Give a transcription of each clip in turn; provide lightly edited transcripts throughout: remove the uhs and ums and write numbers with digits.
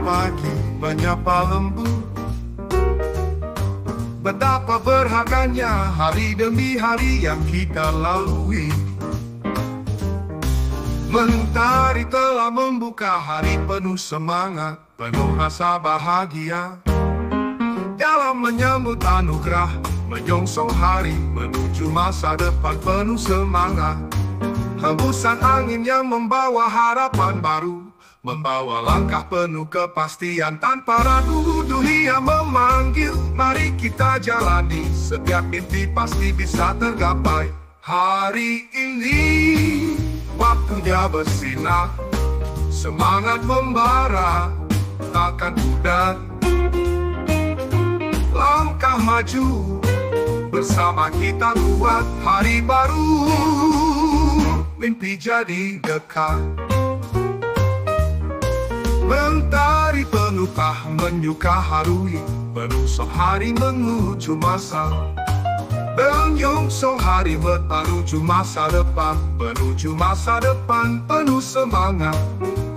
pagi menyapa lembut. Betapa berharganya hari demi hari yang kita lalui. Mentari telah membuka hari penuh semangat, penuh rasa bahagia. Dalam menyambut anugerah, menyongsong hari menuju masa depan penuh semangat. Hembusan angin yang membawa harapan baru, membawa langkah penuh kepastian tanpa ragu. Dunia memanggil, mari kita jalani. Setiap mimpi pasti bisa tergapai. Hari ini waktunya bersinar, semangat membara, takkan pudar. Langkah maju, bersama kita buat hari baru. Mimpi jadi dekat. Mentari pelukah menyuka harui, menusuk hari menuju masa. Menyongsong hari menuju masa depan, menuju masa depan penuh semangat.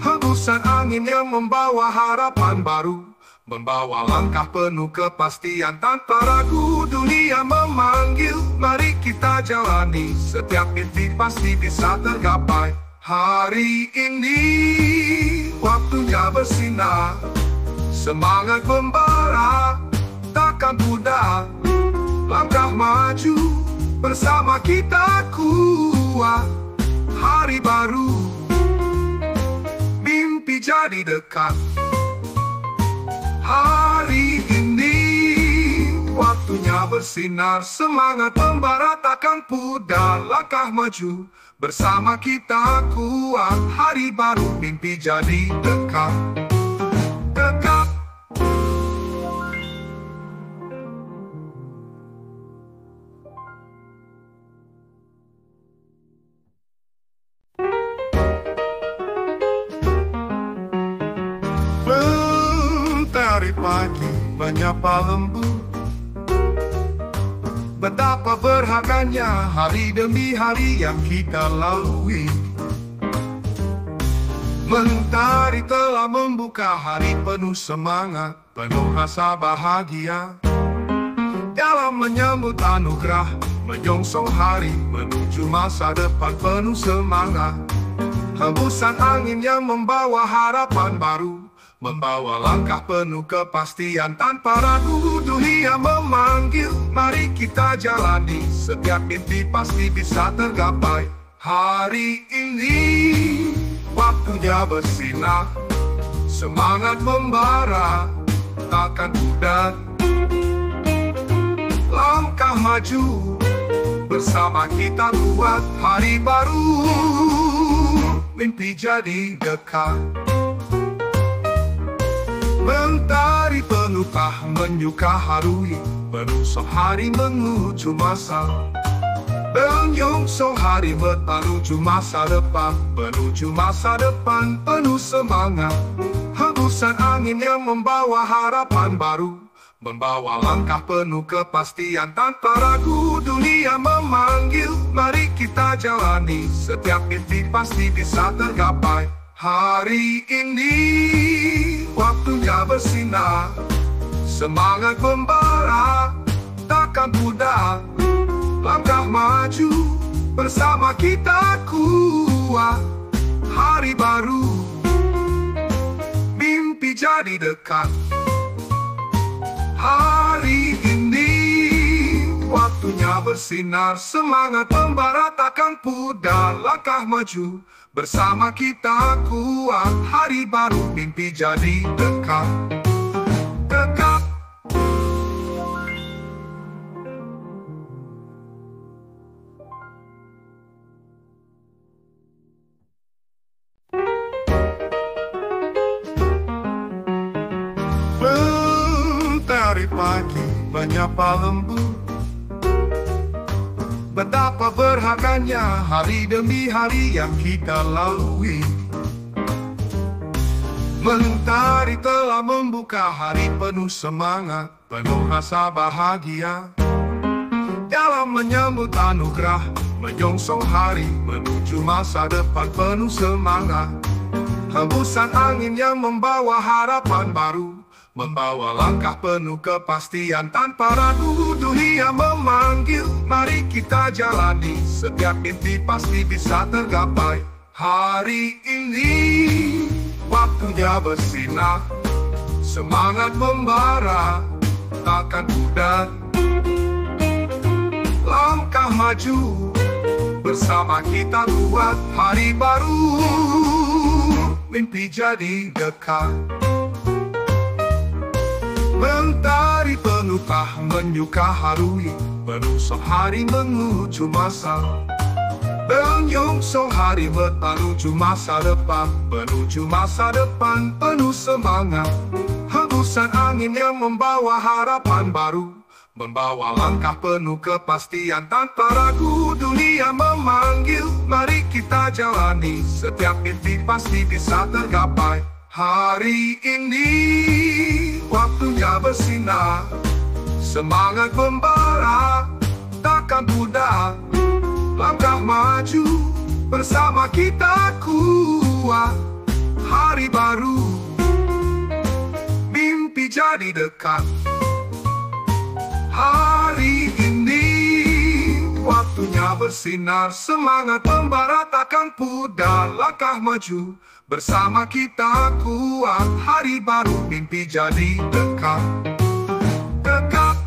Hembusan angin yang membawa harapan baru, membawa langkah penuh kepastian tanpa ragu. Dunia memanggil, mari kita jalani. Setiap mimpi pasti bisa tergapai. Hari ini waktunya bersinar, semangat membara, takkan pudar. Langkah maju, bersama kita kuat hari baru. Mimpi jadi dekat. Hari ini waktunya bersinar, semangat membara takkan pudar. Langkah maju, bersama kita kuat hari baru. Mimpi jadi dekat. Dekat. Mentari pagi menyapa lembut. Betapa berharganya hari demi hari yang kita lalui. Mentari telah membuka hari penuh semangat, penuh rasa bahagia. Dalam menyambut anugerah, menyongsong hari menuju masa depan penuh semangat. Hembusan angin yang membawa harapan baru, membawa langkah penuh kepastian tanpa ragu. Dunia memanggil, mari kita jalani. Setiap mimpi pasti bisa tergapai. Hari ini waktunya bersinar, semangat membara, takkan pudar. Langkah maju, bersama kita buat hari baru. Mimpi jadi dekat. Mentari pelukah menyuka harui, menusuk hari menuju masa. Menyongsong hari menuju masa depan, menuju masa depan penuh semangat. Hembusan angin yang membawa harapan baru, membawa langkah penuh kepastian tanpa ragu. Dunia memanggil, mari kita jalani. Setiap mimpi pasti bisa tergapai. Hari ini waktunya bersinar, semangat membara, takkan pudar. Langkah maju, bersama kita kuat hari baru. Mimpi jadi dekat. Hari ini waktunya bersinar, semangat membara takkan pudar. Langkah maju, bersama kita kuat hari baru. Mimpi jadi dekat. Dekat. Mentari pagi menyapa lembut. Betapa berharganya hari demi hari yang kita lalui. Mentari telah membuka hari penuh semangat, penuh rasa bahagia. Dalam menyambut anugerah, menyongsong hari menuju masa depan penuh semangat. Hembusan angin yang membawa harapan baru, membawa langkah penuh kepastian tanpa ragu. Dunia memanggil, mari kita jalani. Setiap mimpi pasti bisa tergapai. Hari ini waktunya bersinar, semangat membara, takkan pudar. Langkah maju, bersama kita buat hari baru. Mimpi jadi dekat. Mentari pelukah menyuka harui, penuh sehari menuju masa. Menyongsong hari menuju masa depan, menuju masa depan penuh semangat. Hembusan angin yang membawa harapan baru, membawa langkah penuh kepastian tanpa ragu. Dunia memanggil, mari kita jalani. Setiap mimpi pasti bisa tergapai. Hari ini waktunya bersinar, semangat membara, takkan pudar. Langkah maju, bersama kita kuat hari baru. Mimpi jadi dekat. Hari ini waktunya bersinar, semangat membara takkan pudar. Langkah maju, bersama kita kuat hari baru. Mimpi jadi dekat. Dekat.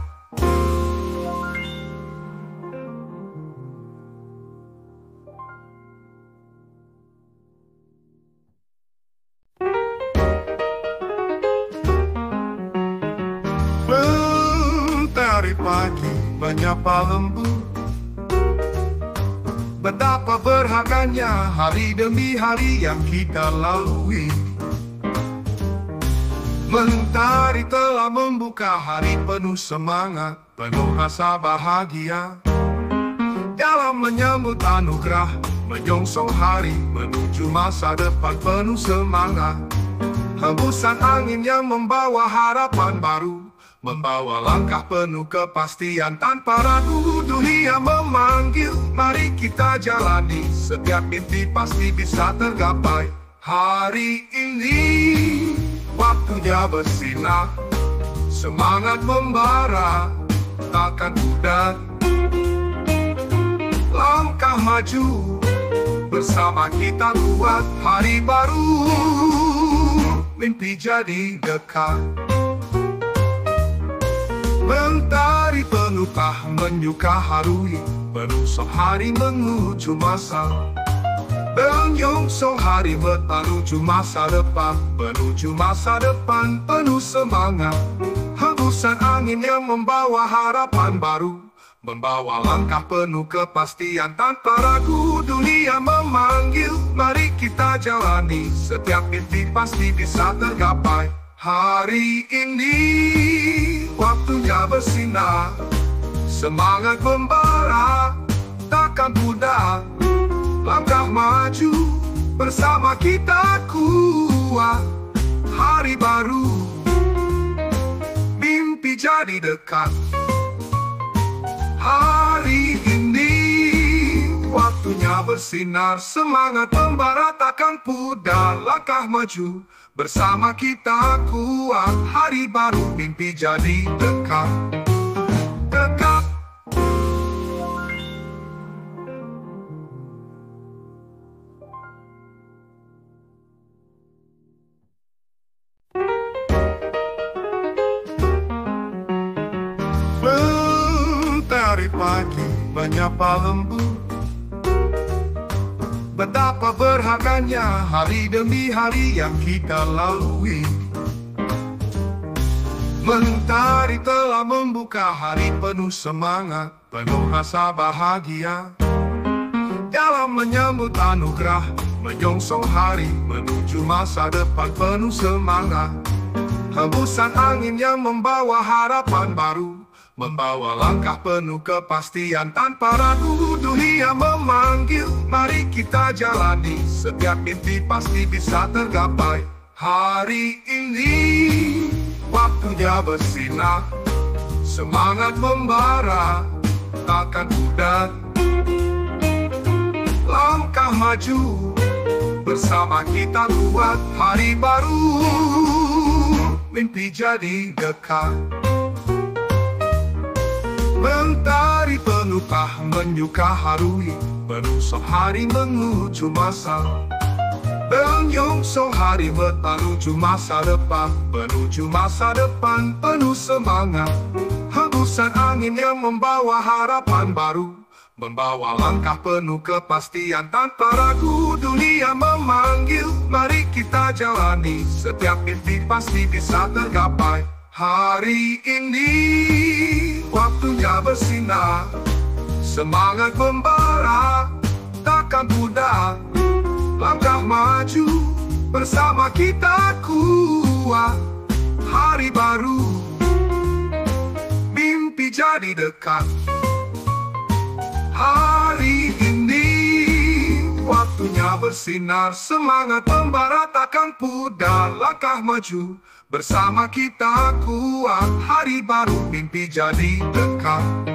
Mentari pagi menyapa lembut, betapa berharganya hari demi hari yang kita lalui. Mentari telah membuka hari penuh semangat, penuh rasa bahagia. Dalam menyambut anugerah, menyongsong hari menuju masa depan penuh semangat. Hembusan angin yang membawa harapan baru, membawa langkah penuh kepastian tanpa ragu. Dunia memanggil, mari kita jalani. Setiap mimpi pasti bisa tergapai. Hari ini waktunya bersinar, semangat membara, takkan pudar. Langkah maju, bersama kita buat hari baru. Mimpi jadi dekat. Mentari pelukah menyuka harui, penuh sehari menuju masa. Menyongsong hari menuju masa depan, menuju masa depan penuh semangat. Hembusan angin yang membawa harapan baru, membawa langkah penuh kepastian tanpa ragu. Dunia memanggil, mari kita jalani. Setiap mimpi pasti bisa tergapai. Hari ini waktunya bersinar, semangat membara, takkan pudar. Langkah maju, bersama kita kuat hari baru. Mimpi jadi dekat. Hari ini waktunya bersinar, semangat membara takkan pudar. Langkah maju, bersama kita kuat hari baru. Mimpi jadi dekat. Dekat. Mentari pagi menyapa lembut, betapa berharganya hari demi hari yang kita lalui. Mentari telah membuka hari penuh semangat, penuh rasa bahagia. Dalam menyambut anugerah, menyongsong hari menuju masa depan penuh semangat. Hembusan angin yang membawa harapan baru, membawa langkah penuh kepastian tanpa ragu. Dunia memanggil, mari kita jalani. Setiap mimpi pasti bisa tergapai. Hari ini waktunya bersinar, semangat membara, takkan pudar. Langkah maju, bersama kita buat hari baru. Mimpi jadi dekat. Mentari penukah menyuka harui, penuh sehari menuju masa. Menyongsong hari menuju masa depan, menuju masa depan penuh semangat. Hembusan angin yang membawa harapan baru, membawa langkah penuh kepastian tanpa ragu. Dunia memanggil, mari kita jalani. Setiap mimpi pasti bisa tergapai. Hari ini waktunya bersinar, semangat membara takkan pudar. Langkah maju bersama kita kuat. Hari baru, mimpi jadi dekat. Hari ini waktunya bersinar, semangat membara takkan pudar. Langkah maju bersama kita kuat. Hari baru, mimpi jadi dekat.